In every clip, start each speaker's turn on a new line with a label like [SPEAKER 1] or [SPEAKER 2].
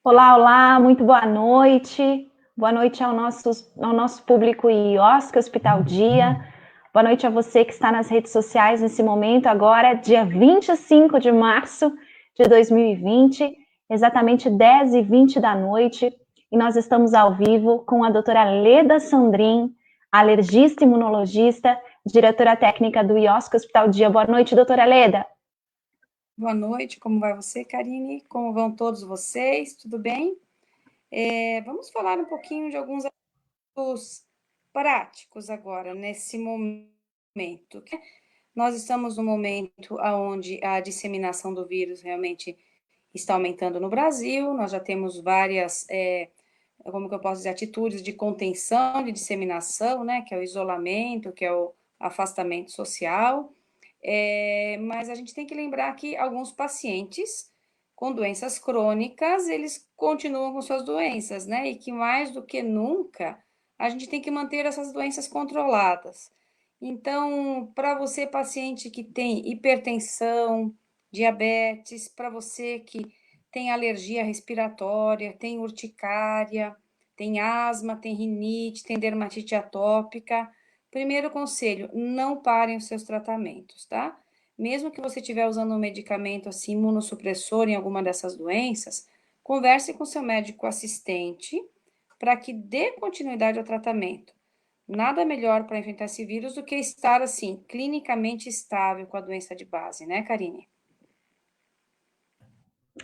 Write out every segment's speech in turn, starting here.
[SPEAKER 1] Olá, olá, muito boa noite. Boa noite ao nosso público IOSC Hospital Dia. Boa noite a você que está nas redes sociais nesse momento, agora, dia 25 de março de 2020, exatamente 10h20 da noite, e nós estamos ao vivo com a doutora Leda Sandrin, alergista imunologista, diretora técnica do IOSC Hospital Dia. Boa noite, doutora Leda.
[SPEAKER 2] Boa noite, como vai você, Karine? Como vão todos vocês? Tudo bem? Vamos falar um pouquinho de alguns assuntos práticos agora, nesse momento. Nós estamos no momento onde a disseminação do vírus realmente está aumentando no Brasil, nós já temos várias, como que eu posso dizer, atitudes de contenção de disseminação, né, que é o isolamento, que é o afastamento social. Mas a gente tem que lembrar que alguns pacientes com doenças crônicas, eles continuam com suas doenças, né? E que mais do que nunca, a gente tem que manter essas doenças controladas. Então, para você, paciente que tem hipertensão, diabetes, para você que tem alergia respiratória, tem urticária, tem asma, tem rinite, tem dermatite atópica, primeiro conselho, não parem os seus tratamentos, tá? Mesmo que você estiver usando um medicamento assim, imunossupressor em alguma dessas doenças, converse com seu médico assistente para que dê continuidade ao tratamento. Nada melhor para enfrentar esse vírus do que estar assim, clinicamente estável com a doença de base, né, Karine?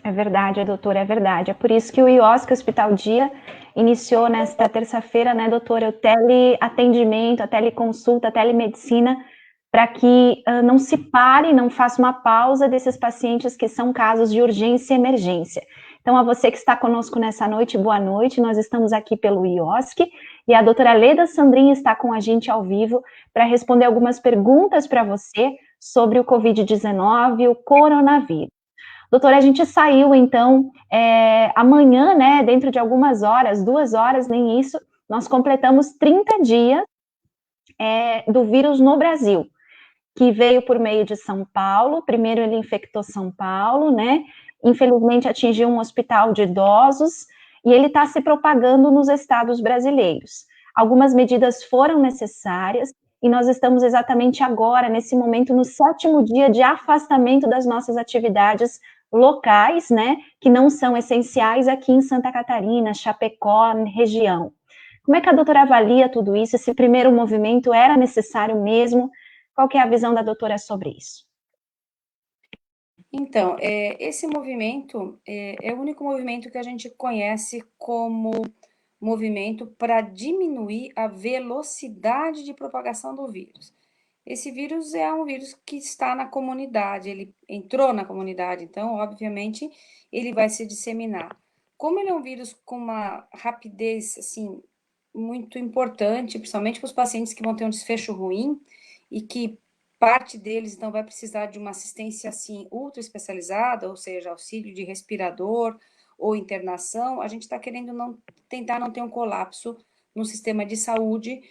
[SPEAKER 1] É verdade, doutora, é verdade. É por isso que o IOSC Hospital Dia iniciou nesta terça-feira, né, doutora, o teleatendimento, a teleconsulta, a telemedicina, para que não se pare, não faça uma pausa desses pacientes que são casos de urgência e emergência. Então, a você que está conosco nessa noite, boa noite. Nós estamos aqui pelo IOSC e a doutora Leda Sandrin está com a gente ao vivo para responder algumas perguntas para você sobre o Covid-19, o coronavírus. Doutora, a gente saiu, então, amanhã, né, dentro de algumas horas, 2 horas, nem isso, nós completamos 30 dias do vírus no Brasil, que veio por meio de São Paulo. Primeiro ele infectou São Paulo, né, infelizmente atingiu um hospital de idosos, e ele está se propagando nos estados brasileiros. Algumas medidas foram necessárias, e nós estamos exatamente agora, nesse momento, no 7º dia de afastamento das nossas atividades locais, né, que não são essenciais aqui em Santa Catarina, Chapecó, região. Como é que a doutora avalia tudo isso? Esse primeiro movimento era necessário mesmo? Qual que é a visão da doutora sobre isso?
[SPEAKER 2] Então, esse movimento é o único movimento que a gente conhece como movimento para diminuir a velocidade de propagação do vírus. Esse vírus é um vírus que está na comunidade, ele entrou na comunidade, então, obviamente, ele vai se disseminar. Como ele é um vírus com uma rapidez, assim, muito importante, principalmente para os pacientes que vão ter um desfecho ruim e que parte deles, então, vai precisar de uma assistência, assim, ultra especializada, ou seja, auxílio de respirador ou internação, a gente está querendo tentar não ter um colapso no sistema de saúde,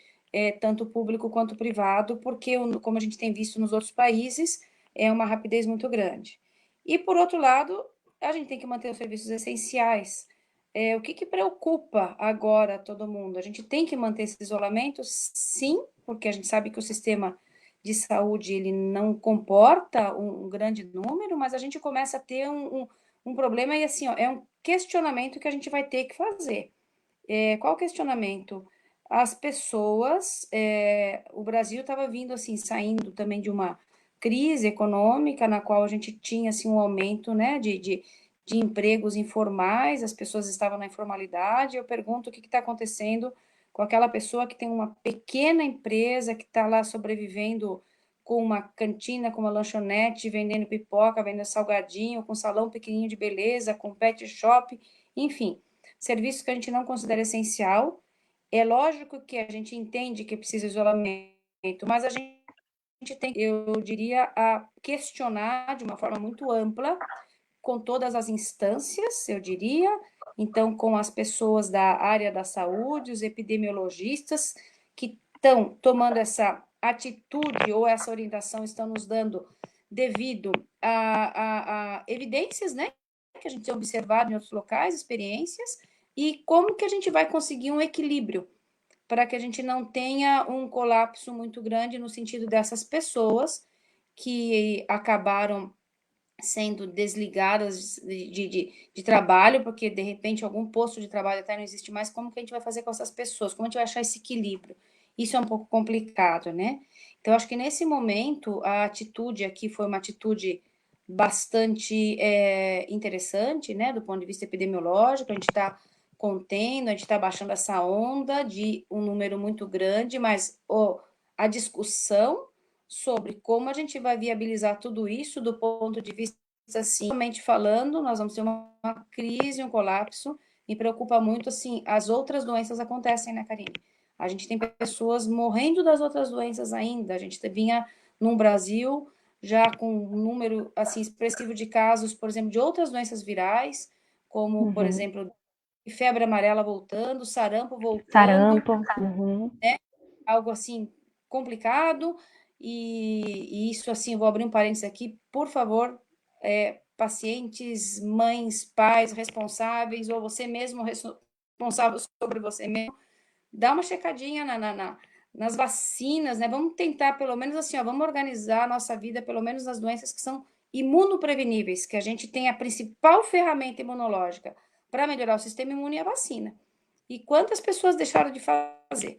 [SPEAKER 2] tanto público quanto privado, porque, como a gente tem visto nos outros países, é uma rapidez muito grande. E, por outro lado, a gente tem que manter os serviços essenciais. O que preocupa agora todo mundo? A gente tem que manter esse isolamento? Sim, porque a gente sabe que o sistema de saúde ele não comporta um grande número, mas a gente começa a ter um problema e assim, ó, é um questionamento que a gente vai ter que fazer. Qual questionamento? As pessoas, o Brasil estava vindo assim, saindo também de uma crise econômica na qual a gente tinha assim um aumento, né, de empregos informais, as pessoas estavam na informalidade. Eu pergunto o que está acontecendo com aquela pessoa que tem uma pequena empresa que está lá sobrevivendo com uma cantina, com uma lanchonete, vendendo pipoca, vendendo salgadinho, com salão pequenininho de beleza, com pet shop, enfim, serviços que a gente não considera essencial. É lógico que a gente entende que precisa de isolamento, mas a gente tem, eu diria, a questionar de uma forma muito ampla, com todas as instâncias, eu diria, então com as pessoas da área da saúde, os epidemiologistas, que estão tomando essa atitude ou essa orientação, estão nos dando devido a evidências, né, que a gente tem observado em outros locais, experiências, e como que a gente vai conseguir um equilíbrio para que a gente não tenha um colapso muito grande no sentido dessas pessoas que acabaram sendo desligadas de trabalho, porque de repente algum posto de trabalho até não existe mais, como que a gente vai fazer com essas pessoas? Como a gente vai achar esse equilíbrio? Isso é um pouco complicado, né? Então, acho que nesse momento, a atitude aqui foi uma atitude bastante interessante, né, do ponto de vista epidemiológico, a gente está contendo, a gente está baixando essa onda de um número muito grande, mas a discussão sobre como a gente vai viabilizar tudo isso do ponto de vista, assim, realmente falando, nós vamos ter uma crise, um colapso, me preocupa muito, assim, as outras doenças acontecem, né, Karine? A gente tem pessoas morrendo das outras doenças ainda, a gente vinha num Brasil já com um número, assim, expressivo de casos, por exemplo, de outras doenças virais, como, por exemplo, febre amarela voltando, sarampo voltando,
[SPEAKER 1] Sarampo. Uhum.
[SPEAKER 2] né? Algo assim complicado, e isso assim, eu vou abrir um parênteses aqui, por favor, pacientes, mães, pais responsáveis, ou você mesmo responsável sobre você mesmo, dá uma checadinha nas vacinas, né? Vamos tentar, pelo menos assim, ó, vamos organizar a nossa vida, pelo menos nas doenças que são imunopreveníveis, que a gente tem a principal ferramenta imunológica para melhorar o sistema imune e a vacina. E quantas pessoas deixaram de fazer?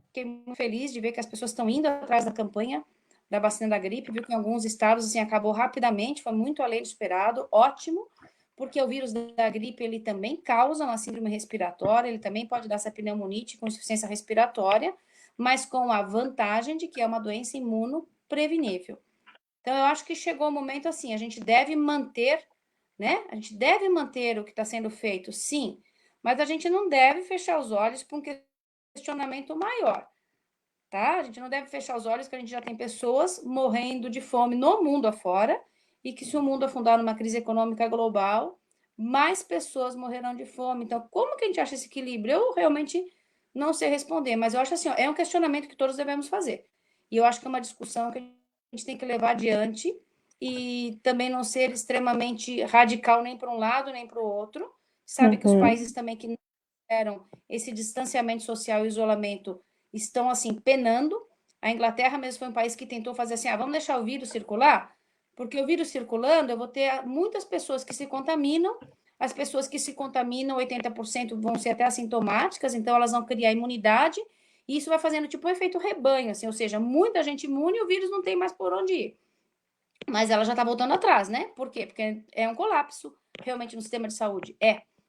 [SPEAKER 2] Fiquei muito feliz de ver que as pessoas estão indo atrás da campanha da vacina da gripe, viu que em alguns estados assim, acabou rapidamente, foi muito além do esperado, ótimo, porque o vírus da gripe ele também causa uma síndrome respiratória, ele também pode dar essa pneumonite com insuficiência respiratória, mas com a vantagem de que é uma doença imunoprevenível. Então, eu acho que chegou o momento assim, a gente deve manter, né? A gente deve manter o que está sendo feito, sim, mas a gente não deve fechar os olhos para um questionamento maior, tá? A gente não deve fechar os olhos que a gente já tem pessoas morrendo de fome no mundo afora e que se o mundo afundar numa crise econômica global, mais pessoas morrerão de fome. Então, como que a gente acha esse equilíbrio? Eu realmente não sei responder, mas eu acho assim, ó, é um questionamento que todos devemos fazer. E eu acho que é uma discussão que a gente tem que levar adiante e também não ser extremamente radical nem para um lado nem para o outro. Sabe que os países também que fizeram esse distanciamento social e isolamento estão assim penando. A Inglaterra mesmo foi um país que tentou fazer assim, vamos deixar o vírus circular, porque o vírus circulando, eu vou ter muitas pessoas que se contaminam, as pessoas que se contaminam, 80% vão ser até assintomáticas, então elas vão criar imunidade, e isso vai fazendo tipo um efeito rebanho, assim, ou seja, muita gente imune e o vírus não tem mais por onde ir. Mas ela já está voltando atrás, né? Por quê? Porque é um colapso realmente no sistema de saúde.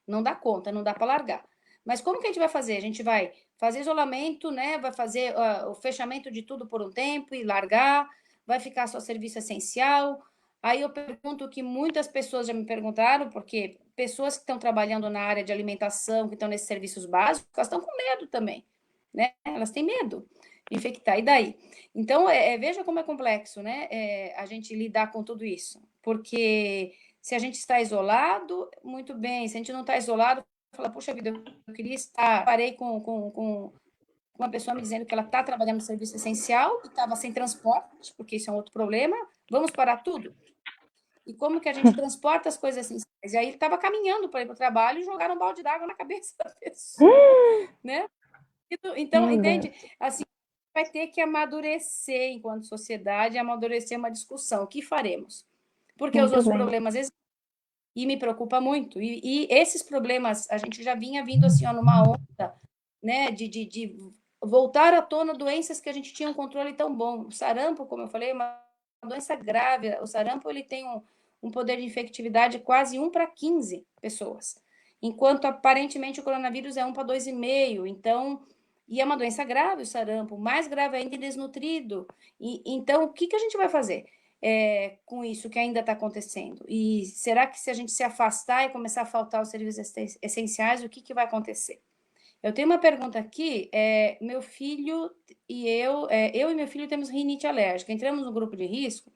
[SPEAKER 2] Não dá conta, não dá para largar. Mas como que a gente vai fazer? A gente vai fazer isolamento, né? Vai fazer o fechamento de tudo por um tempo e largar, vai ficar só serviço essencial. Aí eu pergunto que muitas pessoas já me perguntaram, porque pessoas que estão trabalhando na área de alimentação, que estão nesses serviços básicos, elas estão com medo também, né? Elas têm medo de infectar. E daí? Então, veja como é complexo, né? A gente lidar com tudo isso. Porque se a gente está isolado, muito bem. Se a gente não está isolado, fala, puxa vida, eu queria estar. Parei com uma pessoa me dizendo que ela está trabalhando no serviço essencial e estava sem transporte, porque isso é um outro problema. Vamos parar tudo? E como que a gente transporta as coisas essenciais? E aí ele estava caminhando para ir para o trabalho e jogaram um balde d'água na cabeça da pessoa, né? Então, entende? Assim, vai ter que amadurecer enquanto sociedade, amadurecer uma discussão. O que faremos? Porque os
[SPEAKER 1] Muito
[SPEAKER 2] outros
[SPEAKER 1] bem.
[SPEAKER 2] problemas existem e me preocupa muito. E esses problemas, a gente já vinha vindo assim, ó, numa onda, né, de voltar à tona doenças que a gente tinha um controle tão bom. O sarampo, como eu falei, é uma doença grave. O sarampo ele tem um poder de infectividade quase 1 para 15 pessoas, enquanto aparentemente o coronavírus é 1 para 2,5. Então, e é uma doença grave o sarampo, mais grave ainda em desnutrido. Então, o que a gente vai fazer com isso que ainda está acontecendo? E será que se a gente se afastar e começar a faltar os serviços essenciais, o que vai acontecer? Eu tenho uma pergunta aqui. Meu filho e eu e meu filho temos rinite alérgica. Entramos no grupo de risco.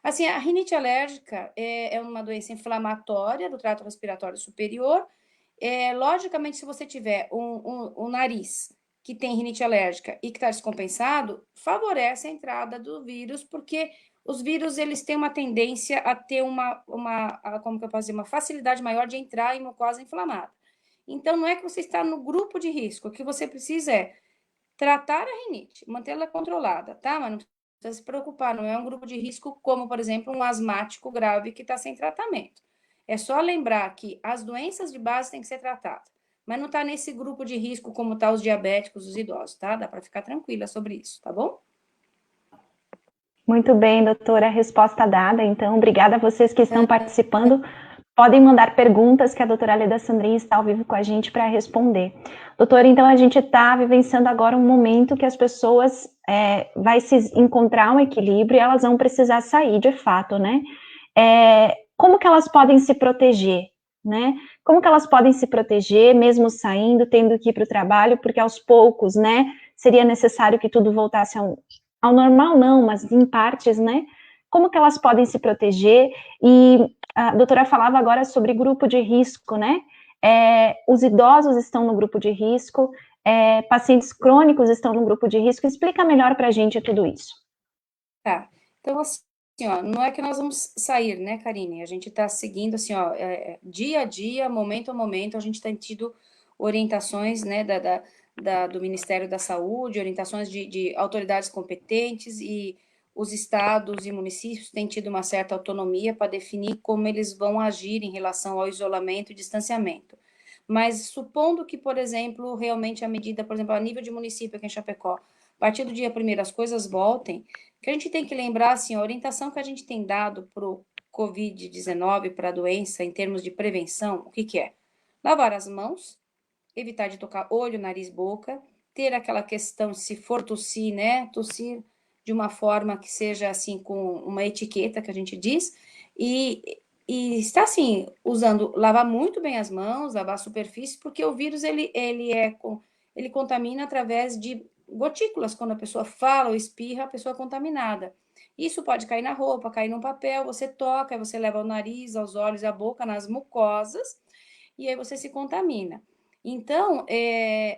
[SPEAKER 2] Assim, a rinite alérgica é uma doença inflamatória do trato respiratório superior. Logicamente, se você tiver um nariz que tem rinite alérgica e que está descompensado, favorece a entrada do vírus, porque os vírus eles têm uma tendência a ter como que eu posso dizer, uma facilidade maior de entrar em mucosa inflamada. Então, não é que você está no grupo de risco, o que você precisa é tratar a rinite, mantê-la controlada, tá? Mas não precisa se preocupar, não é um grupo de risco como, por exemplo, um asmático grave que está sem tratamento. É só lembrar que as doenças de base têm que ser tratadas, mas não está nesse grupo de risco como tá os diabéticos, os idosos, tá? Dá para ficar tranquila sobre isso, tá bom?
[SPEAKER 1] Muito bem, doutora, resposta dada. Então, obrigada a vocês que estão participando. Podem mandar perguntas que a doutora Leda Sandrin está ao vivo com a gente para responder. Doutora, então a gente está vivenciando agora um momento que as pessoas vai se encontrar um equilíbrio e elas vão precisar sair de fato, né? Como que elas podem se proteger, né? Como que elas podem se proteger, mesmo saindo, tendo que ir para o trabalho, porque aos poucos, né, seria necessário que tudo voltasse ao normal, não, mas em partes, né? Como que elas podem se proteger? E a doutora falava agora sobre grupo de risco, né? Os idosos estão no grupo de risco, pacientes crônicos estão no grupo de risco. Explica melhor para a gente tudo isso.
[SPEAKER 2] Tá. Então, assim, ó, não é que nós vamos sair, né, Karine? A gente está seguindo, assim, ó, dia a dia, momento a momento, a gente tem tido orientações, né, do Ministério da Saúde, orientações de autoridades competentes e os estados e municípios têm tido uma certa autonomia para definir como eles vão agir em relação ao isolamento e distanciamento. Mas supondo que, por exemplo, realmente a medida, por exemplo, a nível de município aqui em Chapecó, a partir do dia primeiro as coisas voltem, que a gente tem que lembrar, assim, a orientação que a gente tem dado para o Covid-19, para a doença, em termos de prevenção, o que que é? Lavar as mãos, evitar de tocar olho, nariz, boca, ter aquela questão, se for tossir, né, tossir de uma forma que seja, assim, com uma etiqueta, que a gente diz, e está, assim, usando, lavar muito bem as mãos, lavar a superfície, porque o vírus, ele contamina através de gotículas, quando a pessoa fala ou espirra, a pessoa é contaminada. Isso pode cair na roupa, cair no papel, você toca, aí você leva ao nariz, aos olhos e à boca, nas mucosas, e aí você se contamina. Então,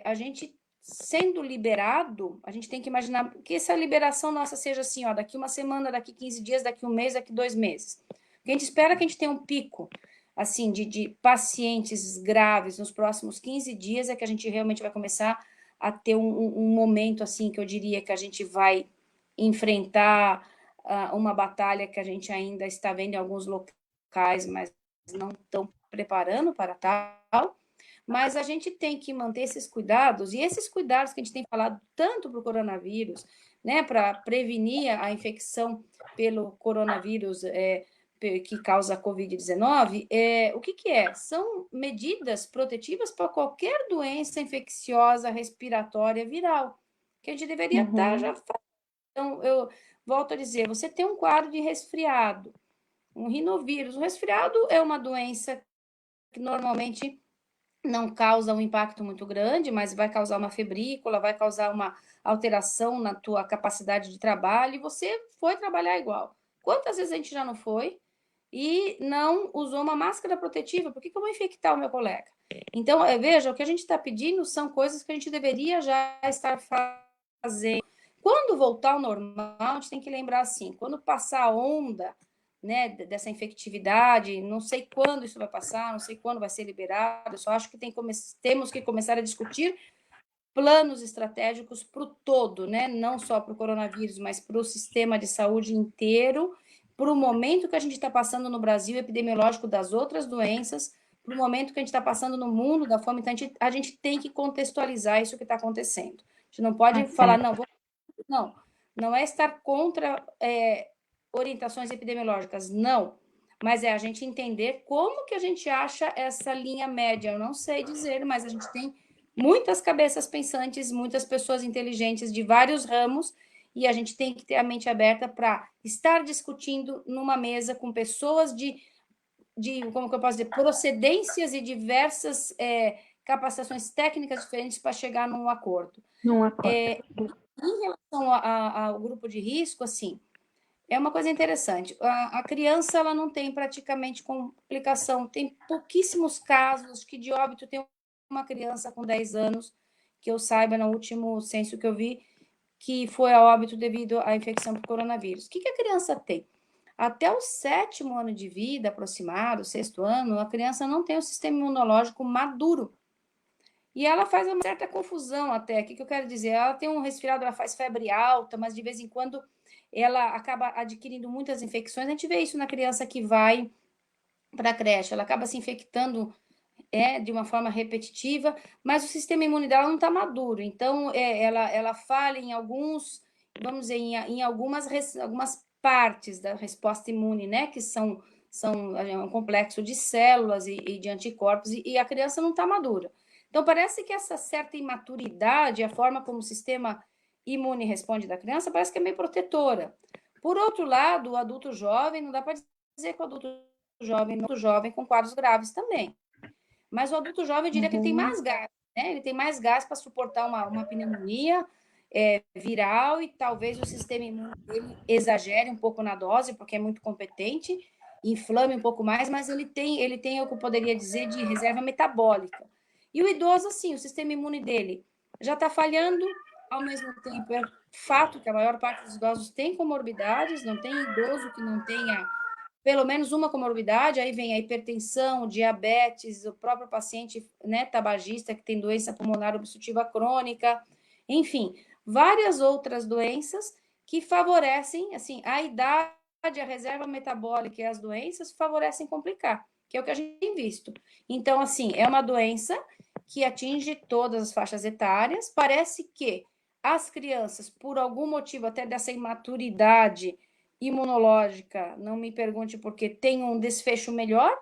[SPEAKER 2] a gente sendo liberado, a gente tem que imaginar que essa liberação nossa seja assim, ó, daqui uma semana, daqui 15 dias, daqui um mês, daqui 2 meses. Porque a gente espera que a gente tenha um pico, assim, de pacientes graves nos próximos 15 dias, é que a gente realmente vai começar a ter um momento, assim, que eu diria que a gente vai enfrentar uma batalha que a gente ainda está vendo em alguns locais, mas não estão preparando para tal. Mas a gente tem que manter esses cuidados, e esses cuidados que a gente tem falado tanto para o coronavírus, né, para prevenir a infecção pelo coronavírus que causa a Covid-19, o que que é? São medidas protetivas para qualquer doença infecciosa respiratória viral, que a gente deveria estar já fazendo. Então, eu volto a dizer, você tem um quadro de resfriado, um rinovírus. O resfriado é uma doença que normalmente não causa um impacto muito grande, mas vai causar uma febrícula, vai causar uma alteração na tua capacidade de trabalho, e você foi trabalhar igual. Quantas vezes a gente já não foi e não usou uma máscara protetiva? Por que que eu vou infectar o meu colega? Então, veja, o que a gente está pedindo são coisas que a gente deveria já estar fazendo. Quando voltar ao normal, a gente tem que lembrar assim, quando passar a onda, né, dessa infectividade, não sei quando isso vai passar, não sei quando vai ser liberado, eu só acho que temos que começar a discutir planos estratégicos para o todo, né, não só para o coronavírus, mas para o sistema de saúde inteiro, para o momento que a gente está passando no Brasil epidemiológico das outras doenças, para o momento que a gente está passando no mundo da fome, então a gente tem que contextualizar isso que está acontecendo. A gente não pode falar, não, não é estar contra orientações epidemiológicas, não. Mas é a gente entender como que a gente acha essa linha média. Eu não sei dizer, mas a gente tem muitas cabeças pensantes, muitas pessoas inteligentes de vários ramos, e a gente tem que ter a mente aberta para estar discutindo numa mesa com pessoas como que eu posso dizer, procedências e diversas capacitações técnicas diferentes para chegar num acordo.
[SPEAKER 1] Num acordo.
[SPEAKER 2] Em relação ao grupo de risco, assim, é uma coisa interessante. A criança ela não tem praticamente complicação. Tem pouquíssimos casos que de óbito tem uma criança com 10 anos, que eu saiba, no último censo que eu vi, que foi a óbito devido à infecção por coronavírus. O que a criança tem? Até o 7º ano de vida, aproximado, 6º ano, a criança não tem o sistema imunológico maduro. E ela faz uma certa confusão até. O que eu quero dizer? Ela tem um resfriado, ela faz febre alta, mas de vez em quando ela acaba adquirindo muitas infecções. A gente vê isso na criança que vai para a creche, ela acaba se infectando de uma forma repetitiva, mas o sistema imune dela não está maduro. Então, ela falha em alguns, vamos dizer, em algumas partes da resposta imune, né? Que são um complexo de células e de anticorpos, e a criança não está madura. Então, parece que essa certa imaturidade, a forma como o sistema imune responde da criança, parece que é meio protetora. Por outro lado, o adulto jovem, não dá para dizer que o adulto jovem com quadros graves também. Mas o adulto jovem, eu diria que ele tem mais gás, né? Ele tem mais gás para suportar uma pneumonia viral, e talvez o sistema imune dele exagere um pouco na dose, porque é muito competente, inflame um pouco mais, mas ele tem o que eu poderia dizer de reserva metabólica. E o idoso, assim, o sistema imune dele já está falhando, ao mesmo tempo é fato que a maior parte dos idosos tem comorbidades, não tem idoso que não tenha pelo menos uma comorbidade, aí vem a hipertensão, diabetes, o próprio paciente, né, tabagista que tem doença pulmonar obstrutiva crônica, enfim, várias outras doenças que favorecem, assim, a idade, a reserva metabólica e as doenças favorecem complicar, que é o que a gente tem visto. Então, assim, é uma doença que atinge todas as faixas etárias, parece que as crianças, por algum motivo até dessa imaturidade imunológica, não me pergunte porque tem um desfecho melhor.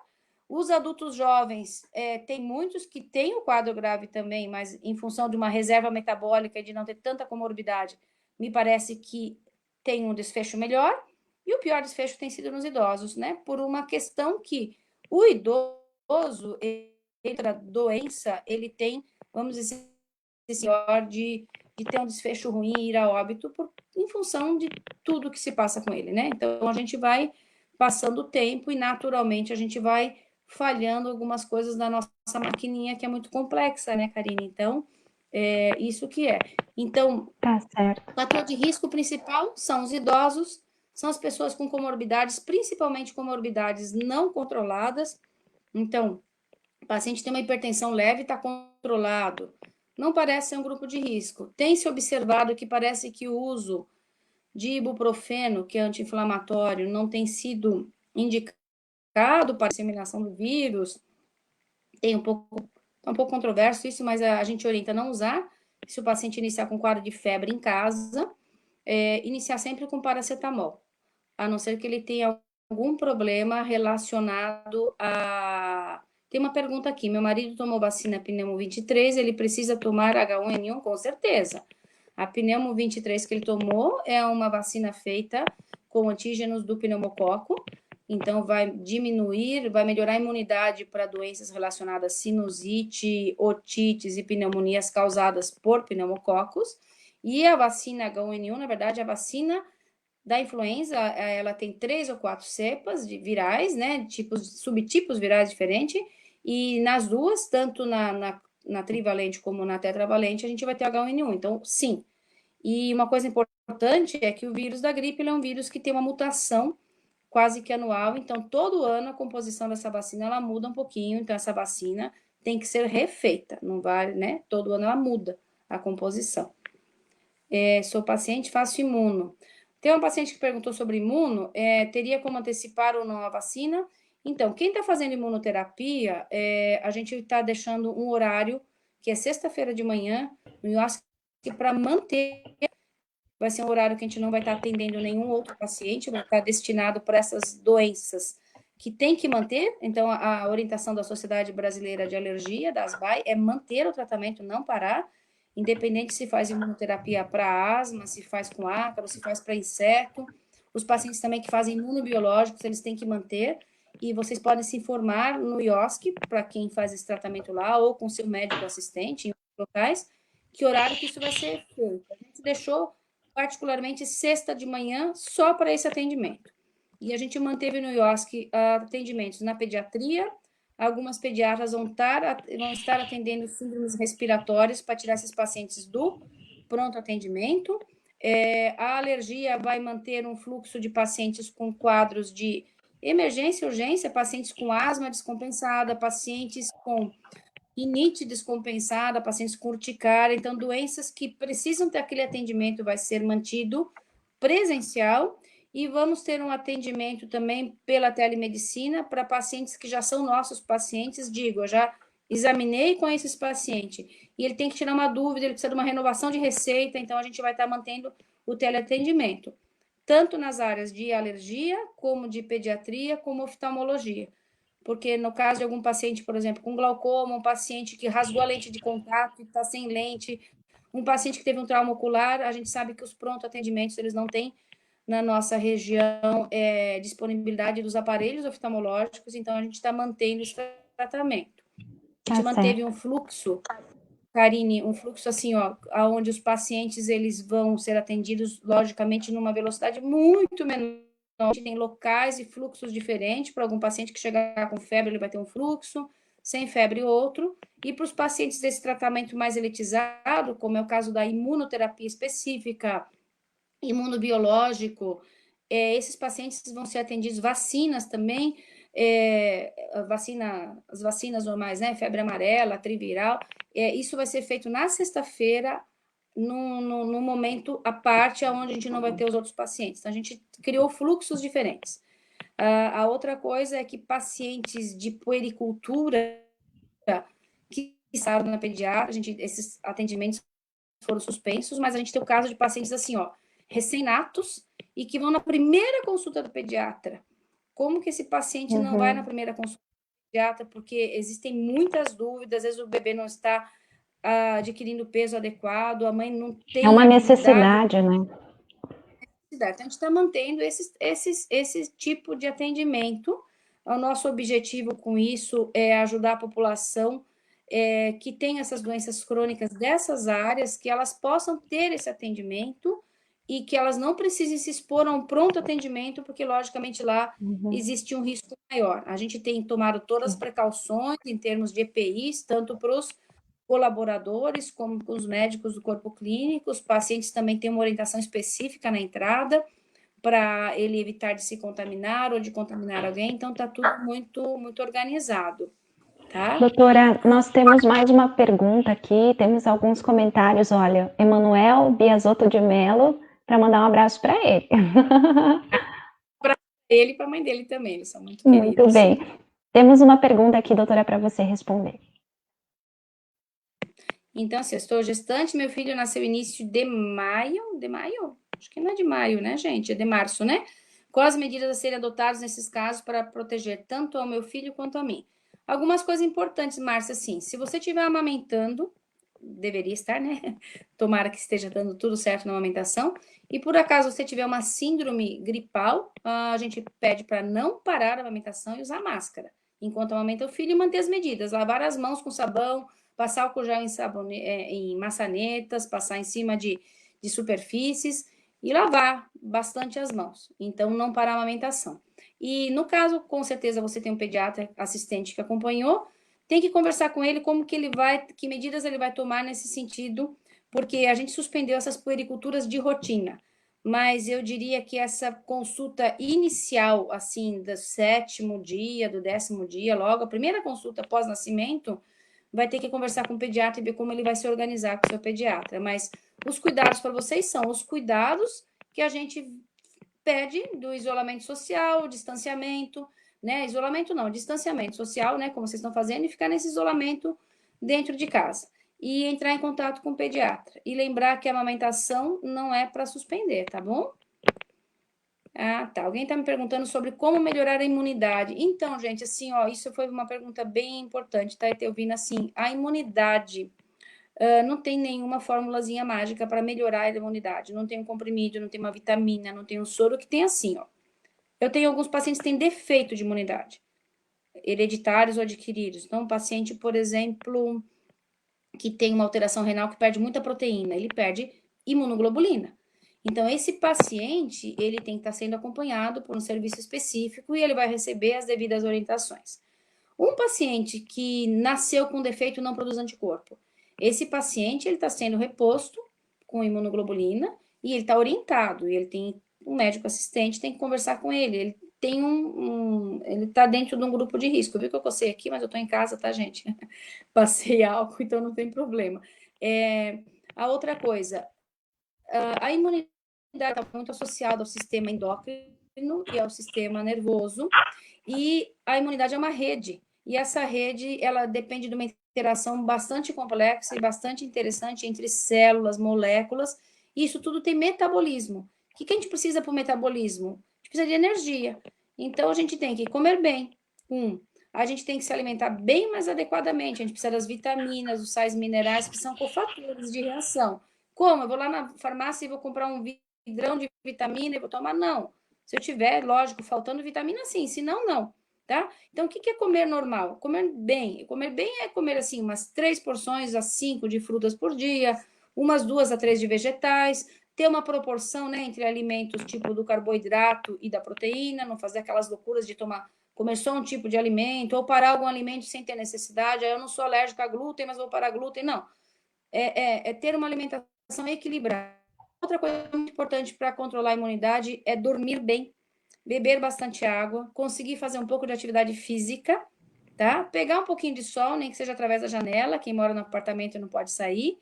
[SPEAKER 2] Os adultos jovens, tem muitos que têm o quadro grave também, mas em função de uma reserva metabólica e de não ter tanta comorbidade, me parece que tem um desfecho melhor. E o pior desfecho tem sido nos idosos, né? Por uma questão que o idoso, a doença, ele tem, vamos dizer, pior de ter um desfecho ruim e ir a óbito em função de tudo que se passa com ele, né? Então, a gente vai passando o tempo e, naturalmente, a gente vai falhando algumas coisas da nossa maquininha, que é muito complexa, né, Karine? Então, isso que é. Então,
[SPEAKER 1] Tá certo.
[SPEAKER 2] o fator de risco principal são os idosos, são as pessoas com comorbidades, principalmente comorbidades não controladas. Então, o paciente tem uma hipertensão leve, está controlado, não parece ser um grupo de risco. Tem se observado que parece que o uso de ibuprofeno, que é anti-inflamatório, não tem sido indicado para a disseminação do vírus. Tem um pouco controverso isso, mas a gente orienta a não usar. Se o paciente iniciar com quadro de febre em casa, iniciar sempre com paracetamol, a não ser que ele tenha algum problema relacionado a... Tem uma pergunta aqui, meu marido tomou vacina Pneumo 23, ele precisa tomar H1N1? Com certeza. A Pneumo 23 que ele tomou é uma vacina feita com antígenos do pneumococo, então vai diminuir, vai melhorar a imunidade para doenças relacionadas a sinusite, otites e pneumonias causadas por pneumococos. E a vacina H1N1, na verdade, a vacina da influenza, ela tem 3 ou 4 cepas virais, né, subtipos virais diferentes, e nas duas, tanto na trivalente como na tetravalente, a gente vai ter H1N1, então, sim. E uma coisa importante é que o vírus da gripe, ele é um vírus que tem uma mutação quase que anual, então, todo ano a composição dessa vacina, ela muda um pouquinho, então, essa vacina tem que ser refeita, não vale, né, todo ano ela muda a composição. Sou paciente, faço imuno. Tem uma paciente que perguntou sobre imuno, teria como antecipar ou não a vacina? Então, quem está fazendo imunoterapia, a gente está deixando um horário, que é sexta-feira de manhã, no IOSC, para manter, vai ser um horário que a gente não vai estar atendendo nenhum outro paciente, vai estar destinado para essas doenças que tem que manter. Então, a orientação da Sociedade Brasileira de Alergia, da ASBAI, é manter o tratamento, não parar, independente se faz imunoterapia para asma, se faz com ácaro, se faz para inseto. Os pacientes também que fazem imunobiológicos, eles têm que manter, e vocês podem se informar no IOSC, para quem faz esse tratamento lá, ou com seu médico assistente, em locais, que horário que isso vai ser feito. A gente deixou, particularmente, sexta de manhã, só para esse atendimento. E a gente manteve no IOSC atendimentos na pediatria. Algumas pediatras vão estar atendendo síndromes respiratórias para tirar esses pacientes do pronto atendimento. A alergia vai manter um fluxo de pacientes com quadros de emergência e urgência, pacientes com asma descompensada, pacientes com rinite descompensada, pacientes com urticária. Então, doenças que precisam ter aquele atendimento vai ser mantido presencial, e vamos ter um atendimento também pela telemedicina para pacientes que já são nossos pacientes. Digo, eu já examinei com esses pacientes e ele tem que tirar uma dúvida, ele precisa de uma renovação de receita, então a gente vai estar mantendo o teleatendimento, tanto nas áreas de alergia, como de pediatria, como oftalmologia. Porque no caso de algum paciente, por exemplo, com glaucoma, um paciente que rasgou a lente de contato e está sem lente, um paciente que teve um trauma ocular, a gente sabe que os pronto atendimentos, eles não têm na nossa região disponibilidade dos aparelhos oftalmológicos, então a gente está mantendo esse tratamento. A gente manteve um fluxo, Karine, um fluxo assim, ó, onde os pacientes eles vão ser atendidos, logicamente, numa velocidade muito menor. A gente tem locais e fluxos diferentes. Para algum paciente que chegar com febre, ele vai ter um fluxo, sem febre, outro. E para os pacientes desse tratamento mais elitizado, como é o caso da imunoterapia específica, imunobiológico, esses pacientes vão ser atendidos, vacinas também, as vacinas normais, né? Febre amarela, triviral, isso vai ser feito na sexta-feira, no momento à parte, onde a gente não vai ter os outros pacientes. Então, a gente criou fluxos diferentes. A outra coisa é que pacientes de puericultura que estavam na pediatra, esses atendimentos foram suspensos, mas a gente tem o caso de pacientes assim, ó, recém-natos e que vão na primeira consulta do pediatra. Como que esse paciente não vai na primeira consulta do pediatra? Porque existem muitas dúvidas, às vezes o bebê não está adquirindo peso adequado, a mãe não tem...
[SPEAKER 1] É uma necessidade, né?
[SPEAKER 2] Então, a gente está mantendo esse tipo de atendimento. O nosso objetivo com isso é ajudar a população que tem essas doenças crônicas dessas áreas, que elas possam ter esse atendimento e que elas não precisem se expor a um pronto atendimento, porque, logicamente, lá existe um risco maior. A gente tem tomado todas as precauções em termos de EPIs, tanto para os colaboradores, como com os médicos do corpo clínico. Os pacientes também têm uma orientação específica na entrada, para ele evitar de se contaminar ou de contaminar alguém. Então, está tudo muito, muito organizado. Tá?
[SPEAKER 1] Doutora, nós temos mais uma pergunta aqui, temos alguns comentários. Olha, Emanuel Biasotto de Mello, para mandar um abraço para ele.
[SPEAKER 2] Para ele e para a mãe dele também, eles são muito
[SPEAKER 1] queridos. Muito bem. Temos uma pergunta aqui, doutora, para você responder.
[SPEAKER 2] Então, assim, eu estou gestante, meu filho nasceu início de maio? De maio? Acho que não é de maio, né, gente? É de março, né? Quais as medidas a serem adotadas nesses casos para proteger tanto ao meu filho quanto a mim? Algumas coisas importantes, Márcia, assim, se você estiver amamentando, deveria estar, né? Tomara que esteja dando tudo certo na amamentação. E por acaso você tiver uma síndrome gripal, a gente pede para não parar a amamentação e usar máscara enquanto amamenta o filho e manter as medidas, lavar as mãos com sabão, passar álcool gel em maçanetas, passar em cima de superfícies e lavar bastante as mãos. Então, não parar a amamentação. E no caso, com certeza, você tem um pediatra assistente que acompanhou, tem que conversar com ele como que ele vai, que medidas ele vai tomar nesse sentido, porque a gente suspendeu essas puericulturas de rotina. Mas eu diria que essa consulta inicial, assim, do 7º dia, do 10º dia, logo, a primeira consulta pós-nascimento, vai ter que conversar com o pediatra e ver como ele vai se organizar com o seu pediatra. Mas os cuidados para vocês são os cuidados que a gente pede do isolamento social, distanciamento, né? Isolamento não, distanciamento social, né? Como vocês estão fazendo, e ficar nesse isolamento dentro de casa. E entrar em contato com o pediatra. E lembrar que a amamentação não é para suspender, tá bom? Ah, tá. Alguém está me perguntando sobre como melhorar a imunidade. Então, gente, assim, ó, isso foi uma pergunta bem importante, tá? Eu ouvindo assim, a imunidade não tem nenhuma formulazinha mágica para melhorar a imunidade. Não tem um comprimido, não tem uma vitamina, não tem um soro que tem assim, ó. Eu tenho alguns pacientes que têm defeito de imunidade, hereditários ou adquiridos. Então, um paciente, por exemplo, que tem uma alteração renal que perde muita proteína, ele perde imunoglobulina. Então, esse paciente, ele tem que estar sendo acompanhado por um serviço específico e ele vai receber as devidas orientações. Um paciente que nasceu com defeito e não produz anticorpo, esse paciente, ele está sendo reposto com imunoglobulina e ele está orientado, e ele tem um médico assistente, tem que conversar com ele. Ele tem ele está dentro de um grupo de risco. Viu que eu cocei aqui, mas eu estou em casa, tá, gente? Passei álcool, então não tem problema. A outra coisa, a imunidade está muito associada ao sistema endócrino e ao sistema nervoso, e a imunidade é uma rede, e essa rede, ela depende de uma interação bastante complexa e bastante interessante entre células, moléculas, e isso tudo tem metabolismo. O que a gente precisa para o metabolismo? A gente precisa de energia. Então, a gente tem que comer bem. A gente tem que se alimentar bem mais adequadamente. A gente precisa das vitaminas, dos sais minerais, que são cofatores de reação. Como? Eu vou lá na farmácia e vou comprar um vidrão de vitamina e vou tomar? Não. Se eu tiver, lógico, faltando vitamina, sim. Se não, não. Tá? Então, o que é comer normal? Comer bem. Comer bem é comer, assim, umas 3 porções a 5 de frutas por dia, umas 2 a 3 de vegetais, ter uma proporção, né, entre alimentos tipo do carboidrato e da proteína, não fazer aquelas loucuras de comer só um tipo de alimento, ou parar algum alimento sem ter necessidade. Eu não sou alérgica a glúten, mas vou parar glúten. Não. É ter uma alimentação equilibrada. Outra coisa muito importante para controlar a imunidade é dormir bem, beber bastante água, conseguir fazer um pouco de atividade física, tá? Pegar um pouquinho de sol, nem que seja através da janela, quem mora no apartamento não pode sair.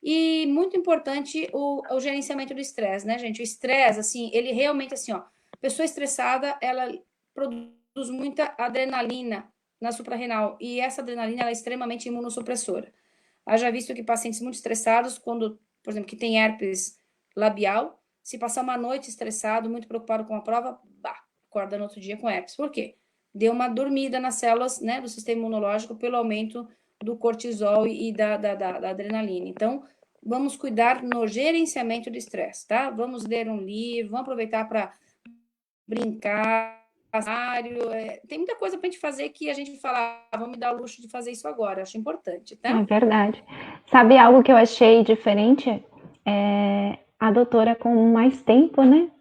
[SPEAKER 2] E muito importante o gerenciamento do estresse, né, gente? O estresse, assim, ele realmente, assim, ó, pessoa estressada, ela produz muita adrenalina na suprarrenal, e essa adrenalina, ela é extremamente imunossupressora. Haja visto que pacientes muito estressados, quando, por exemplo, que tem herpes labial, se passar uma noite estressado, muito preocupado com a prova, acorda no outro dia com herpes. Por quê? Deu uma dormida nas células, né, do sistema imunológico pelo aumento do cortisol e da adrenalina. Então, vamos cuidar no gerenciamento do estresse, tá? Vamos ler um livro, vamos aproveitar para brincar, tem muita coisa para a gente fazer que a gente fala, vamos me dar o luxo de fazer isso agora, acho importante, tá?
[SPEAKER 1] É verdade. Sabe algo que eu achei diferente? A doutora com mais tempo, né?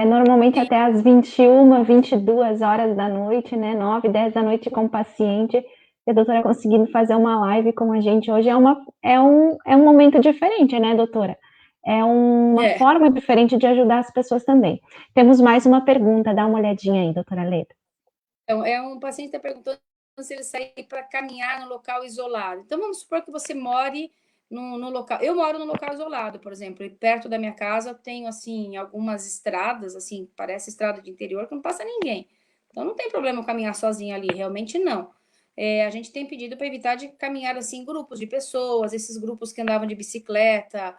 [SPEAKER 1] Normalmente até às 21, 22 horas da noite, né? 9, 10 da noite com o paciente. E a doutora conseguindo fazer uma live com a gente hoje é um momento diferente, né, doutora? É uma forma diferente de ajudar as pessoas também. Temos mais uma pergunta, dá uma olhadinha aí, doutora Leda.
[SPEAKER 2] Então, um paciente está perguntando se ele sair para caminhar no local isolado. Então, vamos supor que você more no local. Eu moro no local isolado, por exemplo, e perto da minha casa eu tenho, assim, algumas estradas, assim, parece estrada de interior, que não passa ninguém. Então, não tem problema eu caminhar sozinha ali, realmente não. A gente tem pedido para evitar de caminhar, assim, em grupos de pessoas, esses grupos que andavam de bicicleta,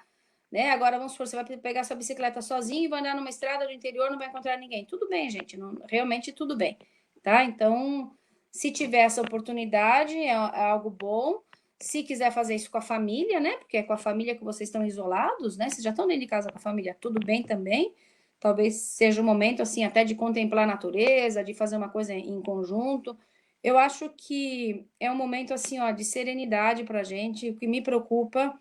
[SPEAKER 2] né? Agora, vamos supor, você vai pegar sua bicicleta sozinho e vai andar numa estrada do interior, não vai encontrar ninguém. Tudo bem, gente, realmente tudo bem, tá? Então, se tiver essa oportunidade, é algo bom. Se quiser fazer isso com a família, né? Porque é com a família que vocês estão isolados, né? Vocês já estão dentro de casa com a família, tudo bem também. Talvez seja um momento, assim, até de contemplar a natureza, de fazer uma coisa em conjunto. Eu acho que é um momento, assim, ó, de serenidade para a gente. O que me preocupa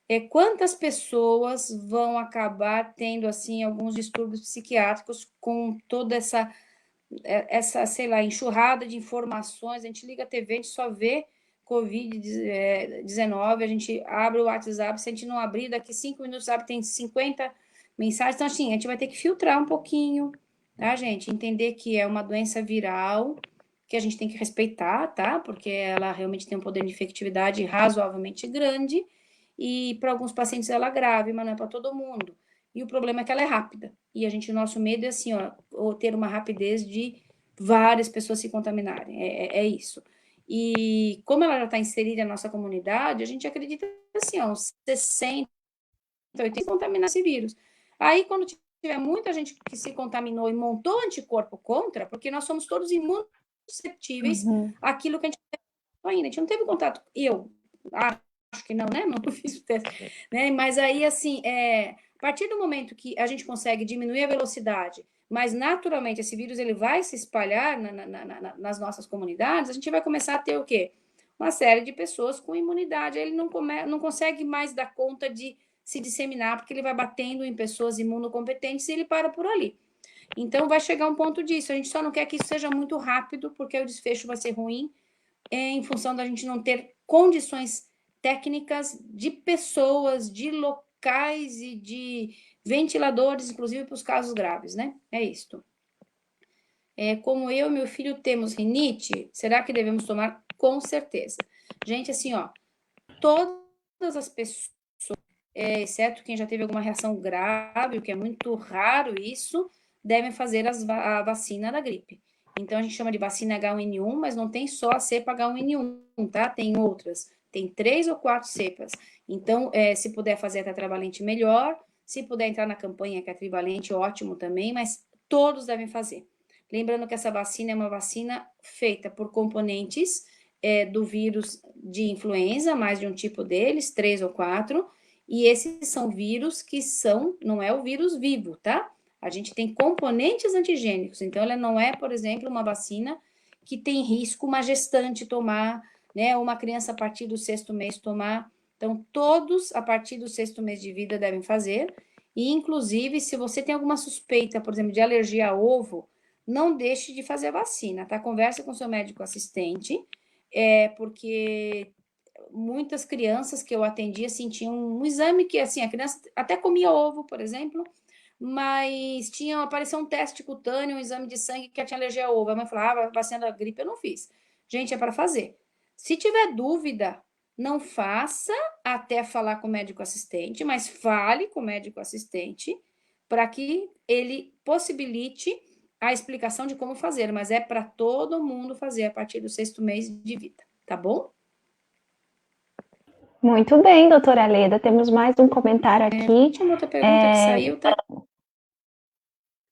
[SPEAKER 2] é quantas pessoas vão acabar tendo, assim, alguns distúrbios psiquiátricos com toda essa, sei lá, enxurrada de informações. A gente liga a TV, a gente só vê Covid-19, a gente abre o WhatsApp, se a gente não abrir, daqui 5 minutos, sabe, tem 50 mensagens. Então, assim, a gente vai ter que filtrar um pouquinho, tá, gente? Entender que é uma doença viral, que a gente tem que respeitar, tá? Porque ela realmente tem um poder de infectividade razoavelmente grande, e para alguns pacientes ela é grave, mas não é para todo mundo. E o problema é que ela é rápida. E o nosso medo é assim, ó, ter uma rapidez de várias pessoas se contaminarem. É isso. E como ela já está inserida na nossa comunidade, a gente acredita assim, ó, uns 60, 80 contaminar esse vírus. Aí, quando tiver muita gente que se contaminou e montou anticorpo contra, porque nós somos todos imunossusceptíveis àquilo que a gente ainda. A gente não teve contato. Eu acho que não, né? Não fiz o teste. Né? Mas aí, assim, a partir do momento que a gente consegue diminuir a velocidade, mas naturalmente esse vírus ele vai se espalhar nas nossas comunidades, a gente vai começar a ter o quê? Uma série de pessoas com imunidade. Ele não consegue mais dar conta de se disseminar, porque ele vai batendo em pessoas imunocompetentes e ele para por ali. Então, vai chegar um ponto disso. A gente só não quer que isso seja muito rápido, porque o desfecho vai ser ruim, em função da gente não ter condições técnicas de pessoas, de locais, locais e de ventiladores, inclusive para os casos graves, né? É isto. Como eu e meu filho temos rinite, será que devemos tomar? Com certeza. Gente, assim, ó, todas as pessoas, exceto quem já teve alguma reação grave, o que é muito raro isso, devem fazer a vacina da gripe. Então, a gente chama de vacina H1N1, mas não tem só a cepa H1N1, tá? Tem outras. Tem 3 ou 4 cepas. Então, se puder fazer a tetravalente, melhor. Se puder entrar na campanha que é trivalente, ótimo também, mas todos devem fazer. Lembrando que essa vacina é uma vacina feita por componentes do vírus de influenza, mais de um tipo deles, 3 ou 4, e esses são vírus que não é o vírus vivo, tá? A gente tem componentes antigênicos, então ela não é, por exemplo, uma vacina que tem risco uma gestante tomar, né? Uma criança a partir do 6º mês tomar. Então, todos a partir do 6º mês de vida devem fazer. E, inclusive, se você tem alguma suspeita, por exemplo, de alergia a ovo, não deixe de fazer a vacina, tá? Conversa com seu médico assistente, porque muitas crianças que eu atendia sentiam um exame que, assim, a criança até comia ovo, por exemplo, mas apareceu um teste cutâneo, um exame de sangue que tinha alergia a ovo. A mãe falava, vacina da gripe eu não fiz. Gente, é para fazer. Se tiver dúvida, não faça até falar com o médico assistente, mas fale com o médico assistente para que ele possibilite a explicação de como fazer, mas é para todo mundo fazer a partir do 6º mês de vida, tá bom?
[SPEAKER 1] Muito bem, doutora Leda. Temos mais um comentário aqui.
[SPEAKER 2] Tinha uma outra pergunta que saiu, tá?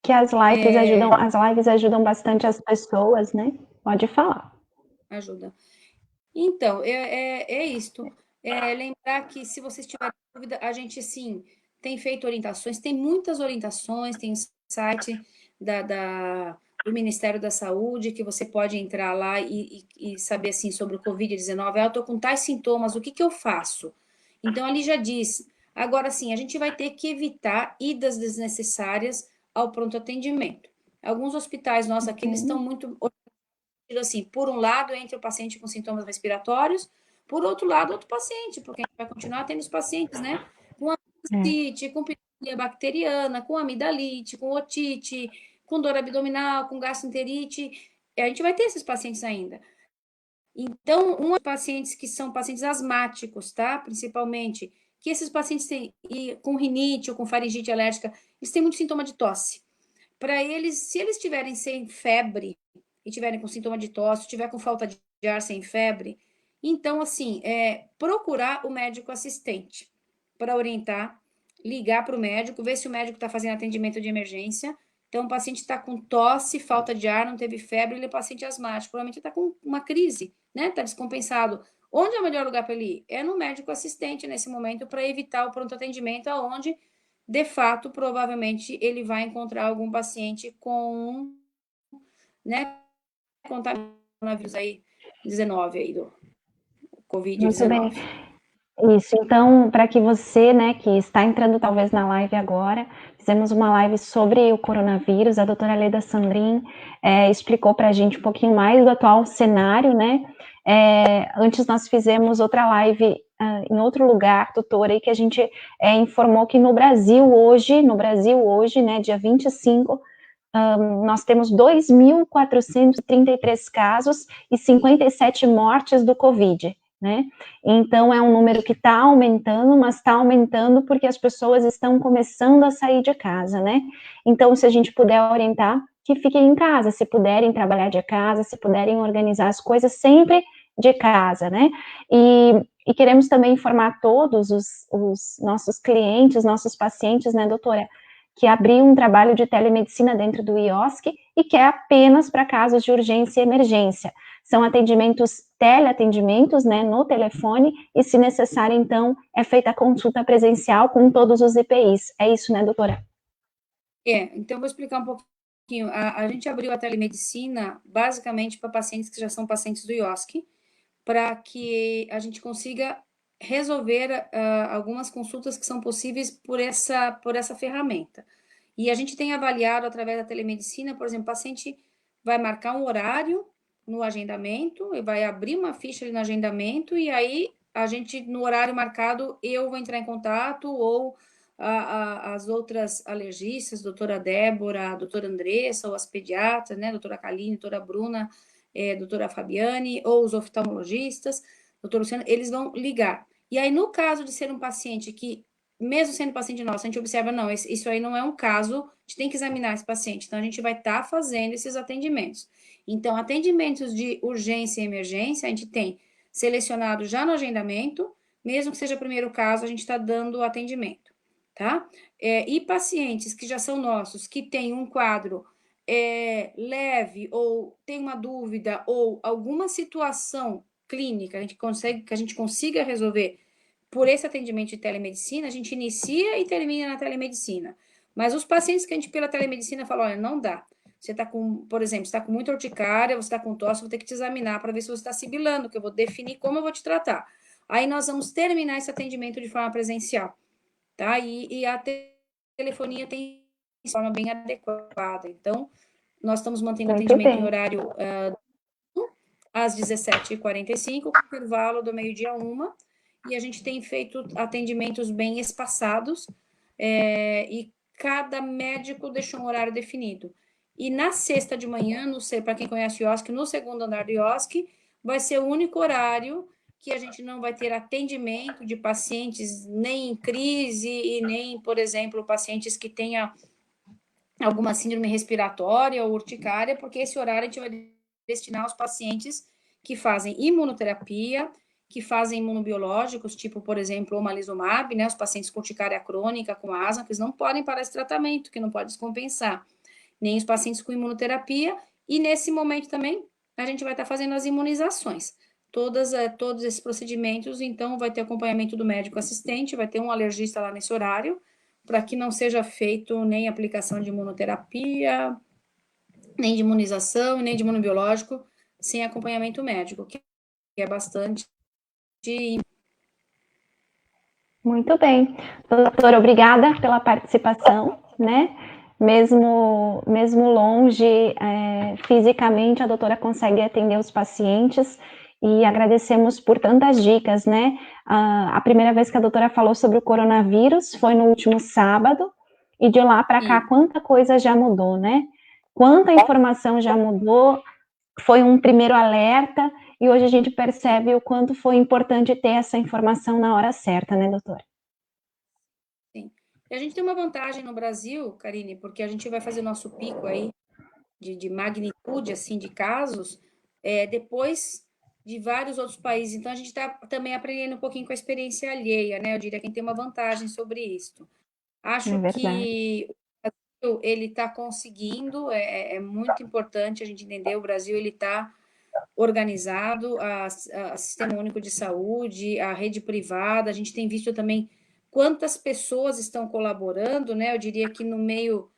[SPEAKER 1] Que as lives ajudam bastante as pessoas, né? Pode falar.
[SPEAKER 2] Ajuda. Então, é isto. Lembrar que se vocês tiverem dúvida, a gente, sim, tem feito orientações, tem muitas orientações, tem o site do Ministério da Saúde, que você pode entrar lá e saber, assim, sobre o Covid-19. Eu estou com tais sintomas, o que eu faço? Então, ali já diz. Agora, sim, a gente vai ter que evitar idas desnecessárias ao pronto atendimento. Alguns hospitais nossos aqui, eles estão muito assim, por um lado, entre o paciente com sintomas respiratórios, por outro lado, outro paciente, porque a gente vai continuar tendo os pacientes, né? Com ascite, com pneumonia bacteriana, com amidalite, com otite, com dor abdominal, com gastroenterite. A gente vai ter esses pacientes ainda. Então, pacientes que são pacientes asmáticos, tá? Principalmente, que esses pacientes têm, com rinite ou com faringite alérgica, eles têm muito sintoma de tosse. Para eles, se eles tiverem sem febre, e tiverem com sintoma de tosse, tiver com falta de ar sem febre, então, assim, procurar o médico assistente para orientar, ligar para o médico, ver se o médico está fazendo atendimento de emergência. Então, o paciente está com tosse, falta de ar, não teve febre, ele é paciente asmático, provavelmente está com uma crise, né? Está descompensado. Onde é o melhor lugar para ele ir? É no médico assistente nesse momento, para evitar o pronto atendimento, aonde, de fato, provavelmente ele vai encontrar algum paciente com, né, coronavírus aí, 19 aí, do
[SPEAKER 1] Muito bem.
[SPEAKER 2] Covid-19.
[SPEAKER 1] Isso, então, para que você, né, que está entrando talvez na live agora, fizemos uma live sobre o coronavírus, a doutora Leda Sandrin explicou para a gente um pouquinho mais do atual cenário, né, antes nós fizemos outra live em outro lugar, doutora, e que a gente informou que no Brasil hoje, né, dia 25, nós temos 2.433 casos e 57 mortes do Covid, né? Então, é um número que está aumentando, mas está aumentando porque as pessoas estão começando a sair de casa, né? Então, se a gente puder orientar, que fiquem em casa, se puderem trabalhar de casa, se puderem organizar as coisas sempre de casa, né? E queremos também informar todos os nossos clientes, nossos pacientes, né, doutora, que abriu um trabalho de telemedicina dentro do IOSC e que é apenas para casos de urgência e emergência. São teleatendimentos, né, no telefone, e se necessário, então, é feita a consulta presencial com todos os EPIs. É isso, né, doutora?
[SPEAKER 2] Então vou explicar um pouquinho. A gente abriu a telemedicina basicamente para pacientes que já são pacientes do IOSC, para que a gente consiga resolver algumas consultas que são possíveis por essa ferramenta. E a gente tem avaliado através da telemedicina, por exemplo, o paciente vai marcar um horário no agendamento, e vai abrir uma ficha ali no agendamento, e aí a gente, no horário marcado, eu vou entrar em contato, ou as outras alergistas, doutora Débora, a doutora Andressa, ou as pediatras, né, doutora Kaline, doutora Bruna, doutora Fabiane, ou os oftalmologistas, doutor Luciano, eles vão ligar. E aí, no caso de ser um paciente que, mesmo sendo paciente nosso, a gente observa, não, isso aí não é um caso, a gente tem que examinar esse paciente, então a gente vai estar fazendo esses atendimentos. Então, atendimentos de urgência e emergência, a gente tem selecionado já no agendamento, mesmo que seja o primeiro caso, a gente está dando atendimento, tá? E pacientes que já são nossos, que têm um quadro leve, ou tem uma dúvida, ou alguma situação clínica que a gente consiga resolver por esse atendimento de telemedicina, a gente inicia e termina na telemedicina. Mas os pacientes que a gente, pela telemedicina, fala, olha, não dá. Você está com, por exemplo, você está com muita urticária, você está com tosse, vou ter que te examinar para ver se você está sibilando, que eu vou definir como eu vou te tratar. Aí nós vamos terminar esse atendimento de forma presencial, tá? E a telefonia tem de forma bem adequada. Então, nós estamos mantendo
[SPEAKER 1] Muito
[SPEAKER 2] atendimento em
[SPEAKER 1] bem.
[SPEAKER 2] horário às 17h45, com intervalo do meio-dia a 1h, e a gente tem feito atendimentos bem espaçados, e cada médico deixou um horário definido. E na sexta de manhã, não sei, para quem conhece o IOSC, no segundo andar do IOSC, vai ser o único horário que a gente não vai ter atendimento de pacientes nem em crise e nem, por exemplo, pacientes que tenham alguma síndrome respiratória ou urticária, porque esse horário a gente vai destinar aos pacientes que fazem imunoterapia, que fazem imunobiológicos, tipo, por exemplo, omalizumab, né, os pacientes com urticária crônica, com asma, que eles não podem parar esse tratamento, que não pode descompensar, nem os pacientes com imunoterapia, e nesse momento também a gente vai estar fazendo as imunizações. Todos esses procedimentos, então, vai ter acompanhamento do médico assistente, vai ter um alergista lá nesse horário, para que não seja feito nem aplicação de imunoterapia, nem de imunização, nem de imunobiológico, sem acompanhamento médico, que é bastante.
[SPEAKER 1] Muito bem. Doutora, obrigada pela participação, né? Mesmo longe, fisicamente, a doutora consegue atender os pacientes e agradecemos por tantas dicas, né? A primeira vez que a doutora falou sobre o coronavírus foi no último sábado, e de lá para cá, quanta coisa já mudou, né? Quanta informação já mudou, foi um primeiro alerta, e hoje a gente percebe o quanto foi importante ter essa informação na hora certa, né, doutora?
[SPEAKER 2] Sim. E a gente tem uma vantagem no Brasil, Karine, porque a gente vai fazer o nosso pico aí de magnitude, assim, de casos, depois de vários outros países. Então, a gente está também aprendendo um pouquinho com a experiência alheia, né? Eu diria que a gente tem uma vantagem sobre isso.
[SPEAKER 1] É
[SPEAKER 2] Acho
[SPEAKER 1] verdade.
[SPEAKER 2] que o Brasil, ele está conseguindo, é muito importante a gente entender, o Brasil, ele está organizado, a Sistema Único de Saúde, a rede privada, a gente tem visto também quantas pessoas estão colaborando, né? Eu diria que no meio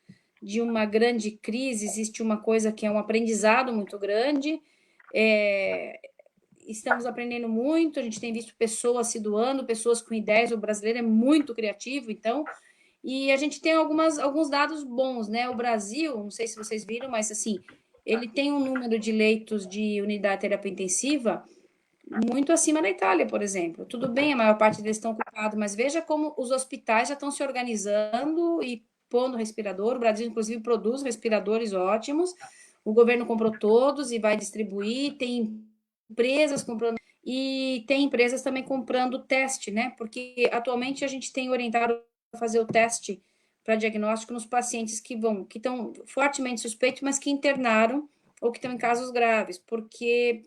[SPEAKER 2] de uma grande crise existe uma coisa que é um aprendizado muito grande, estamos aprendendo muito, a gente tem visto pessoas se doando, pessoas com ideias, o brasileiro é muito criativo, então, e a gente tem alguns dados bons, né? O Brasil, não sei se vocês viram, mas assim, ele tem um número de leitos de unidade de terapia intensiva muito acima da Itália, por exemplo. Tudo bem, a maior parte deles estão ocupados, mas veja como os hospitais já estão se organizando e pondo respirador. O Brasil, inclusive, produz respiradores ótimos. O governo comprou todos e vai distribuir. Tem empresas comprando e tem empresas também comprando teste, né? Porque atualmente a gente tem orientado a fazer o teste para diagnóstico nos pacientes que estão fortemente suspeitos, mas que internaram ou que estão em casos graves, porque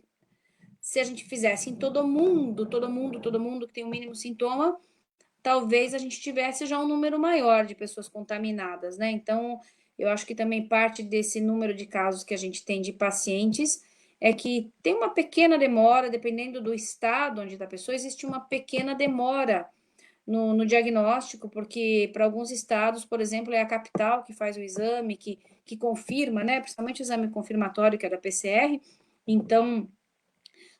[SPEAKER 2] se a gente fizesse em todo mundo que tem o mínimo sintoma, talvez a gente tivesse já um número maior de pessoas contaminadas, né? Então, eu acho que também parte desse número de casos que a gente tem de pacientes é que tem uma pequena demora, dependendo do estado onde está a pessoa, existe uma pequena demora no diagnóstico, porque para alguns estados, por exemplo, é a capital que faz o exame, que confirma, né? Principalmente o exame confirmatório, que é da PCR. Então,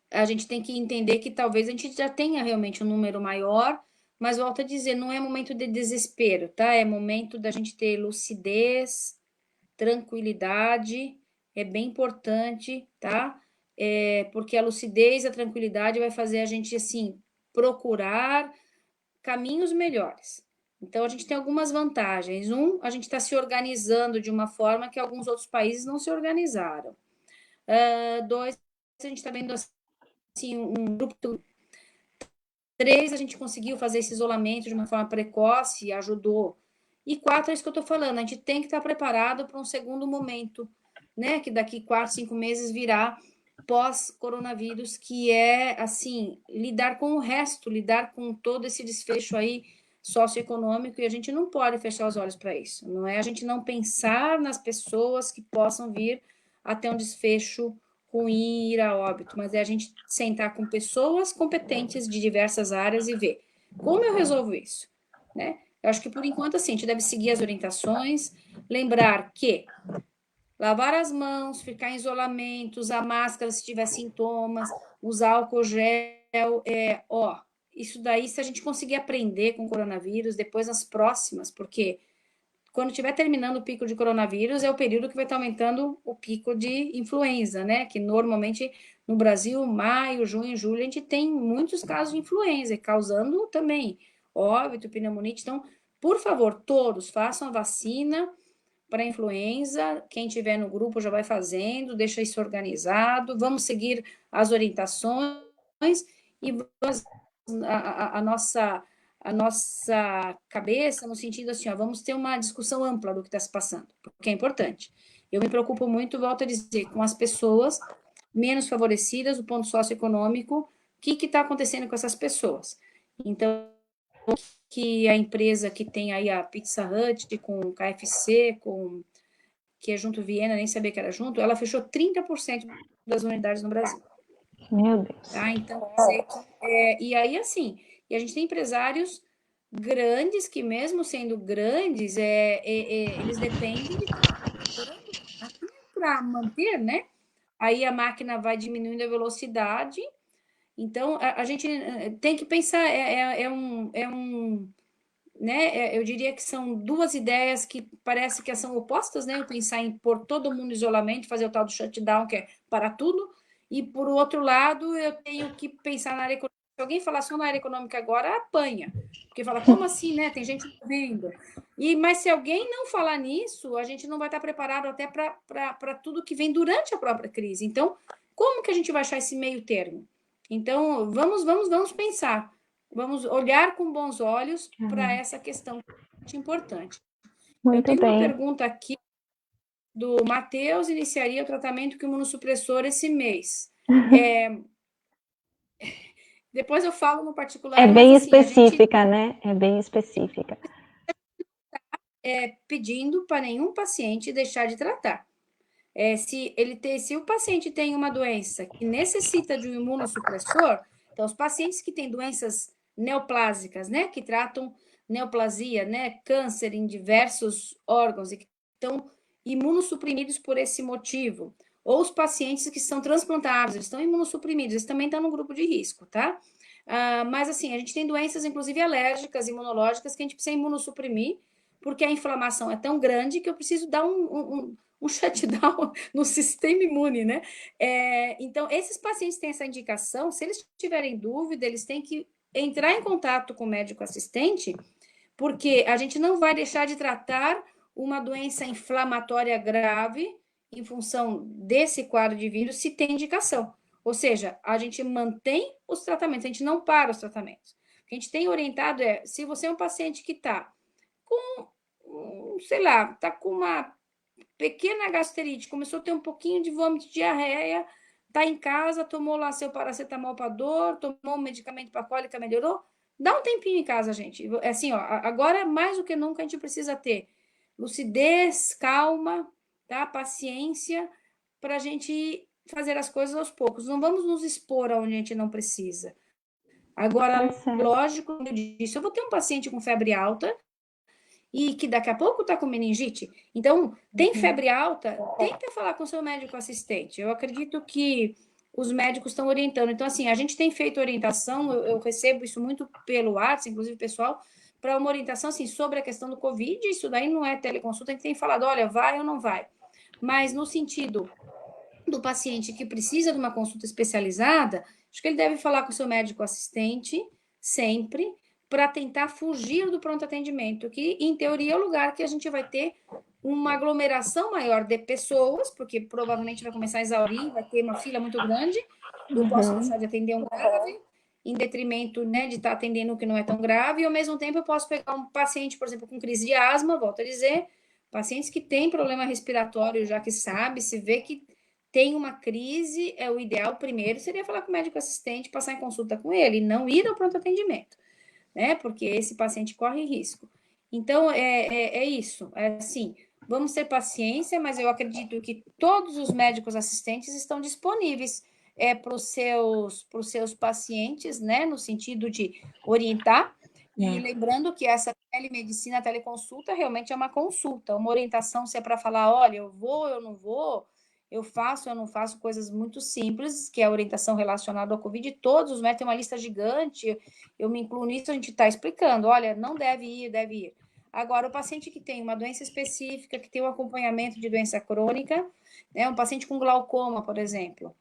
[SPEAKER 2] a gente tem que entender que talvez a gente já tenha realmente um número maior, mas volto a dizer, não é momento de desespero, tá? É momento da gente ter lucidez, tranquilidade, é bem importante, tá? Porque a lucidez, a tranquilidade vai fazer a gente, assim, procurar caminhos melhores. Então, a gente tem algumas vantagens. A gente está se organizando de uma forma que alguns outros países não se organizaram. Dois, a gente está vendo assim, um grupo. Três, a gente conseguiu fazer esse isolamento de uma forma precoce e ajudou. E quatro, é isso que eu estou falando, a gente tem que estar preparado para um segundo momento, né? Que daqui 4, 5 meses virá pós-coronavírus, que é, assim, lidar com o resto, lidar com todo esse desfecho aí socioeconômico, e a gente não pode fechar os olhos para isso. Não é a gente não pensar nas pessoas que possam vir a ter um desfecho ruim, ir a óbito, mas é a gente sentar com pessoas competentes de diversas áreas e ver como eu resolvo isso, né? Eu acho que, por enquanto, assim, a gente deve seguir as orientações, lembrar que lavar as mãos, ficar em isolamento, usar máscara se tiver sintomas, usar álcool gel, isso daí, se a gente conseguir aprender com o coronavírus, depois nas próximas, porque quando estiver terminando o pico de coronavírus, é o período que vai estar aumentando o pico de influenza, né? Que normalmente no Brasil, maio, junho, julho, a gente tem muitos casos de influenza, causando também óbito, pneumonite. Então, por favor, todos façam a vacina para influenza. Quem tiver no grupo já vai fazendo, deixa isso organizado. Vamos seguir as orientações e vamos, a nossa cabeça no sentido assim, ó, vamos ter uma discussão ampla do que está se passando, porque é importante. Eu me preocupo muito, volto a dizer, com as pessoas menos favorecidas, o ponto socioeconômico, o que está acontecendo com essas pessoas. Então, que a empresa que tem aí a Pizza Hut, com o KFC, que é junto Viena, nem sabia que era junto, ela fechou 30% das unidades no Brasil.
[SPEAKER 1] Meu Deus.
[SPEAKER 2] Tá? Então, e aí, assim, e a gente tem empresários grandes que, mesmo sendo grandes, eles dependem de para manter, né? Aí a máquina vai diminuindo a velocidade. Então, a gente tem que pensar, né? Eu diria que são duas ideias que parece que são opostas, né? Eu pensar em pôr todo mundo em isolamento, fazer o tal do shutdown, que é parar tudo, e por outro lado, eu tenho que pensar na área econômica. Se alguém falar só na área econômica agora, apanha, porque fala, como assim, né? Tem gente morrendo. Mas se alguém não falar nisso, a gente não vai estar preparado até para tudo que vem durante a própria crise. Então, como que a gente vai achar esse meio termo? Então, vamos pensar. Vamos olhar com bons olhos para essa questão importante. Eu
[SPEAKER 1] Muito
[SPEAKER 2] tenho uma
[SPEAKER 1] bem.
[SPEAKER 2] pergunta aqui do Matheus, iniciaria o tratamento com imunossupressor esse mês. Depois eu falo no particular,
[SPEAKER 1] É
[SPEAKER 2] mas
[SPEAKER 1] bem
[SPEAKER 2] assim, a gente
[SPEAKER 1] específica, né? É bem específica.
[SPEAKER 2] pedindo para nenhum paciente deixar de tratar. Se o paciente tem uma doença que necessita de um imunossupressor, então os pacientes que têm doenças neoplásicas, né, que tratam neoplasia, né, câncer em diversos órgãos e que estão imunossuprimidos por esse motivo, ou os pacientes que são transplantados, eles estão imunossuprimidos, eles também estão no grupo de risco, tá? Mas assim, a gente tem doenças, inclusive alérgicas, imunológicas, que a gente precisa imunossuprimir, porque a inflamação é tão grande que eu preciso dar um shutdown no sistema imune, né? Então, esses pacientes têm essa indicação, se eles tiverem dúvida, eles têm que entrar em contato com o médico assistente, porque a gente não vai deixar de tratar uma doença inflamatória grave em função desse quadro de vírus, se tem indicação. Ou seja, a gente mantém os tratamentos, a gente não para os tratamentos. O que a gente tem orientado se você é um paciente que está com, sei lá, está com uma pequena gastrite, começou a ter um pouquinho de vômito, diarreia, tá em casa, tomou lá seu paracetamol para dor, tomou um medicamento para cólica, melhorou, dá um tempinho em casa, gente. Assim, ó, agora mais do que nunca a gente precisa ter lucidez, calma, tá? Paciência para a gente fazer as coisas aos poucos. Não vamos nos expor aonde a gente não precisa. Agora, lógico, como eu disse, eu vou ter um paciente com febre alta, e que daqui a pouco está com meningite. Então, tem febre alta, tenta falar com seu médico assistente. Eu acredito que os médicos estão orientando. Então, assim, a gente tem feito orientação, eu recebo isso muito pelo WhatsApp, inclusive pessoal, para uma orientação assim, sobre a questão do Covid. Isso daí não é teleconsulta, a gente tem falado, olha, vai ou não vai. Mas no sentido do paciente que precisa de uma consulta especializada, acho que ele deve falar com o seu médico assistente, sempre, para tentar fugir do pronto atendimento, que em teoria é o lugar que a gente vai ter uma aglomeração maior de pessoas, porque provavelmente vai começar a exaurir, vai ter uma fila muito grande, eu posso deixar de atender um grave, em detrimento, né, de estar atendendo o que não é tão grave, e ao mesmo tempo eu posso pegar um paciente, por exemplo, com crise de asma, volto a dizer, pacientes que têm problema respiratório, já que sabe, se vê que tem uma crise, é o ideal primeiro seria falar com o médico assistente, passar em consulta com ele, e não ir ao pronto atendimento, né? Porque esse paciente corre risco. Então, é isso. É assim, vamos ter paciência, mas eu acredito que todos os médicos assistentes estão disponíveis para os seus pacientes, né? No sentido de orientar. E lembrando que essa telemedicina, teleconsulta, realmente é uma consulta, uma orientação, se é para falar, olha, eu vou, eu não vou, eu faço, eu não faço, coisas muito simples, que é a orientação relacionada ao Covid, todos os médicos têm uma lista gigante, eu me incluo nisso, a gente está explicando, olha, não deve ir, deve ir. Agora, o paciente que tem uma doença específica, que tem um acompanhamento de doença crônica, né, um paciente com glaucoma, por exemplo,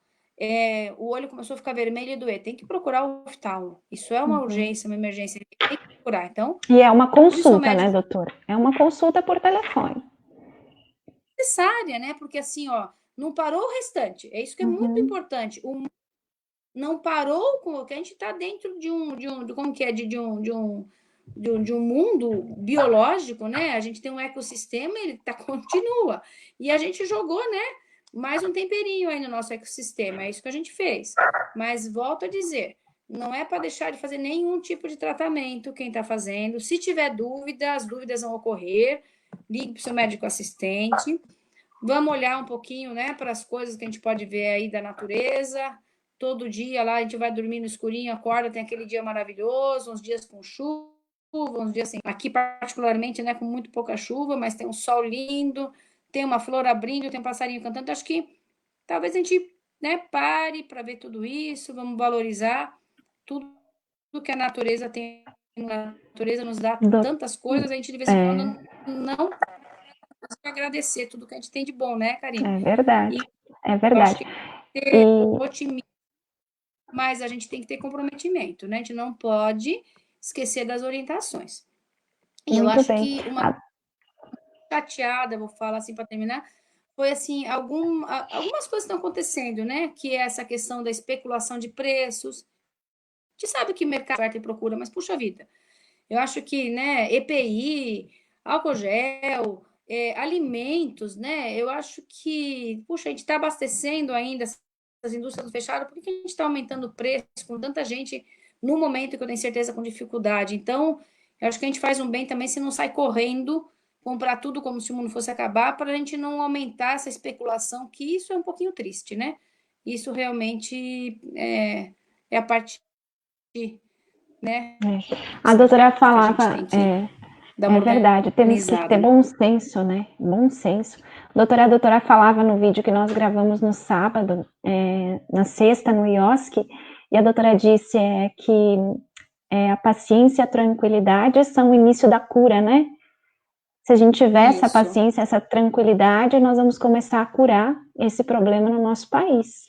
[SPEAKER 2] o olho começou a ficar vermelho e doer, tem que procurar o oftalmo. Isso é uma urgência, uma emergência, ele tem que procurar. Então,
[SPEAKER 1] E é uma
[SPEAKER 2] por isso o
[SPEAKER 1] consulta, né,
[SPEAKER 2] médico
[SPEAKER 1] doutora? É uma consulta por telefone.
[SPEAKER 2] necessária, né? Porque assim, ó, não parou o restante. É isso que é muito importante. Não parou com o que a gente está dentro de como que é, de um mundo biológico, né? A gente tem um ecossistema, ele continua. E a gente jogou, né? Mais um temperinho aí no nosso ecossistema. É isso que a gente fez. Mas volto a dizer, não é para deixar de fazer nenhum tipo de tratamento quem está fazendo. Se tiver dúvida, as dúvidas vão ocorrer. Ligue para o seu médico assistente. Vamos olhar um pouquinho, né, para as coisas que a gente pode ver aí da natureza. Todo dia lá a gente vai dormir no escurinho, acorda, tem aquele dia maravilhoso, uns dias com chuva, uns dias assim. Aqui, particularmente, né, com muito pouca chuva, mas tem um sol lindo, tem uma flor abrindo, tem um passarinho cantando. Então, acho que talvez a gente, né, pare para ver tudo isso, vamos valorizar tudo que a natureza tem. A natureza nos dá
[SPEAKER 1] Do,
[SPEAKER 2] tantas coisas, a gente de vez em quando não agradecer tudo que a gente tem de bom, né, Karine?
[SPEAKER 1] é verdade,
[SPEAKER 2] E
[SPEAKER 1] é
[SPEAKER 2] eu acho
[SPEAKER 1] verdade.
[SPEAKER 2] que ter
[SPEAKER 1] E
[SPEAKER 2] otimismo, mas a gente tem que ter comprometimento, né? A gente não pode esquecer das orientações. E eu
[SPEAKER 1] muito
[SPEAKER 2] acho
[SPEAKER 1] bem.
[SPEAKER 2] que uma chateada, vou falar assim para terminar, foi assim, algumas coisas estão acontecendo, né? Que é essa questão da especulação de preços. A gente sabe que mercado oferta e procura, mas puxa vida, eu acho que, né, EPI, álcool gel, alimentos, né? Eu acho que, puxa, a gente está abastecendo ainda as indústrias fechadas, por que a gente está aumentando o preço com tanta gente no momento que eu tenho certeza com dificuldade? Então, eu acho que a gente faz um bem também se não sai correndo, comprar tudo como se o mundo fosse acabar, para a gente não aumentar essa especulação, que isso é um pouquinho triste, né? Isso realmente é a parte, né?
[SPEAKER 1] a doutora
[SPEAKER 2] Que a gente
[SPEAKER 1] falava,
[SPEAKER 2] tem que dar uma
[SPEAKER 1] é verdade, temos que ter
[SPEAKER 2] organizada, né?
[SPEAKER 1] bom senso, né? Bom senso. A doutora falava no vídeo que nós gravamos no sábado, na sexta, no IOSC, e a doutora disse que a paciência e a tranquilidade são o início da cura, né? Se a gente tiver essa
[SPEAKER 2] Isso.
[SPEAKER 1] paciência, essa tranquilidade, nós vamos começar a curar esse problema no nosso país.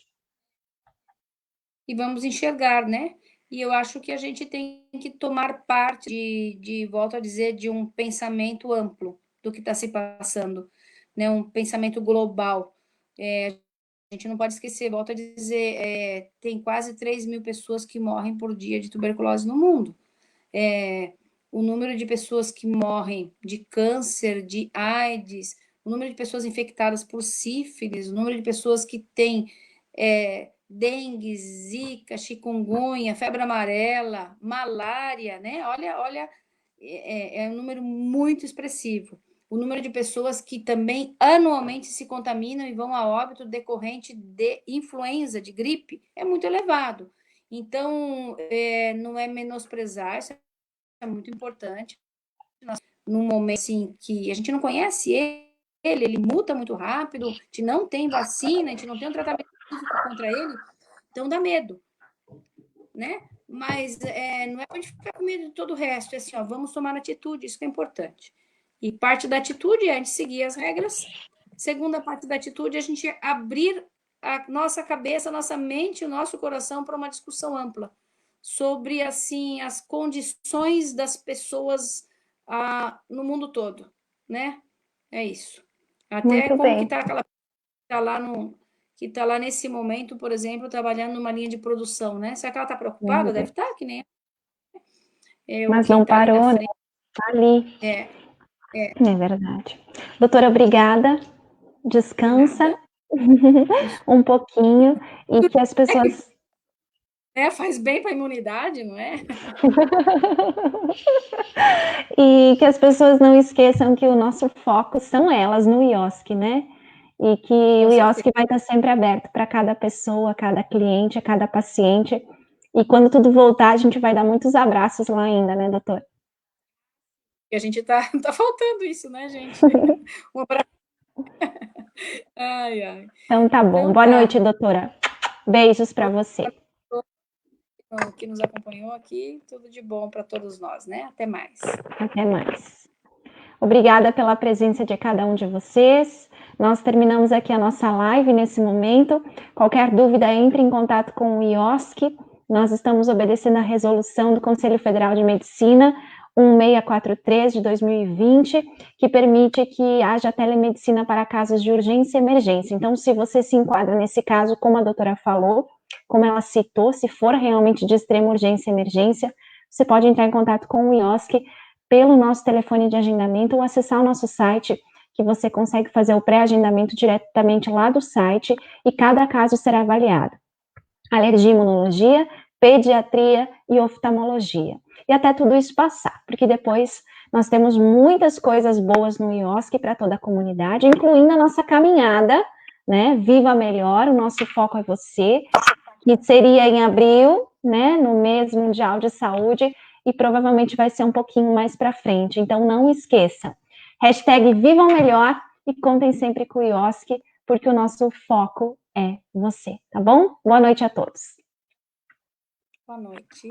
[SPEAKER 2] E vamos enxergar, né? E eu acho que a gente tem que tomar parte volto a dizer, de um pensamento amplo do que está se passando, né? Um pensamento global. A gente não pode esquecer, volto a dizer, tem quase 3 mil pessoas que morrem por dia de tuberculose no mundo. O número de pessoas que morrem de câncer, de AIDS, o número de pessoas infectadas por sífilis, o número de pessoas que têm dengue, zika, chikungunya, febre amarela, malária, né? Olha, é um número muito expressivo. O número de pessoas que também anualmente se contaminam e vão a óbito decorrente de influenza, de gripe, é muito elevado. Então, não é menosprezar, isso é muito importante. Num momento assim, que a gente não conhece ele muta muito rápido, a gente não tem vacina, a gente não tem um tratamento específico contra ele, então dá medo, né? Mas não é para a gente ficar com medo de todo o resto, é assim, ó, vamos tomar atitude, isso que é importante. E parte da atitude é a gente seguir as regras. Segunda parte da atitude é a gente abrir a nossa cabeça, a nossa mente, o nosso coração para uma discussão ampla sobre, assim, as condições das pessoas no mundo todo, né? É isso. Até
[SPEAKER 1] Muito
[SPEAKER 2] como que
[SPEAKER 1] bem.
[SPEAKER 2] está aquela tá lá no que está lá nesse momento, por exemplo, trabalhando numa linha de produção, né? Será que ela está
[SPEAKER 1] Meu
[SPEAKER 2] preocupada? Deve
[SPEAKER 1] Deus.
[SPEAKER 2] estar, que nem o
[SPEAKER 1] Mas
[SPEAKER 2] quem
[SPEAKER 1] não
[SPEAKER 2] está ali na
[SPEAKER 1] parou, né?
[SPEAKER 2] frente.
[SPEAKER 1] Tá ali.
[SPEAKER 2] É,
[SPEAKER 1] É verdade. Doutora, obrigada.
[SPEAKER 2] de
[SPEAKER 1] Descansa
[SPEAKER 2] nada. Isso.
[SPEAKER 1] um pouquinho e que as
[SPEAKER 2] É que
[SPEAKER 1] pessoas
[SPEAKER 2] faz bem para a imunidade, não é?
[SPEAKER 1] e que as pessoas não esqueçam que o nosso foco são elas no IOSC, né? E que
[SPEAKER 2] Com
[SPEAKER 1] o
[SPEAKER 2] certeza.
[SPEAKER 1] IOSC vai estar sempre aberto para cada pessoa, cada cliente, cada paciente. E quando tudo voltar, a gente vai dar muitos abraços lá ainda, né, doutor?
[SPEAKER 2] E a gente tá faltando isso, né, gente? Um abraço. Ai, ai.
[SPEAKER 1] Então tá bom.
[SPEAKER 2] Então
[SPEAKER 1] Boa
[SPEAKER 2] tá.
[SPEAKER 1] noite, doutora. Beijos para você.
[SPEAKER 2] Que nos acompanhou aqui, tudo de bom para todos nós, né? Até mais.
[SPEAKER 1] Até mais. Obrigada pela presença de cada um de vocês. Nós terminamos aqui a nossa live nesse momento. Qualquer dúvida, entre em contato com o IOSC. Nós estamos obedecendo a resolução do Conselho Federal de Medicina 1643 de 2020, que permite que haja telemedicina para casos de urgência e emergência. Então, se você se enquadra nesse caso, como a doutora falou, como ela citou, se for realmente de extrema urgência e emergência, você pode entrar em contato com o IOSC pelo nosso telefone de agendamento ou acessar o nosso site, que você consegue fazer o pré-agendamento diretamente lá do site e cada caso será avaliado. Alergia, imunologia, pediatria e oftalmologia. E até tudo isso passar, porque depois nós temos muitas coisas boas no IOSC para toda a comunidade, incluindo a nossa caminhada, né? Viva Melhor, o nosso foco é você, que seria em abril, né, no mês mundial de saúde, e provavelmente vai ser um pouquinho mais para frente. Então não esqueça. Hashtag Vivam Melhor e contem sempre com o IOSC, porque o nosso foco é você, tá bom? Boa noite a todos.
[SPEAKER 2] Boa noite.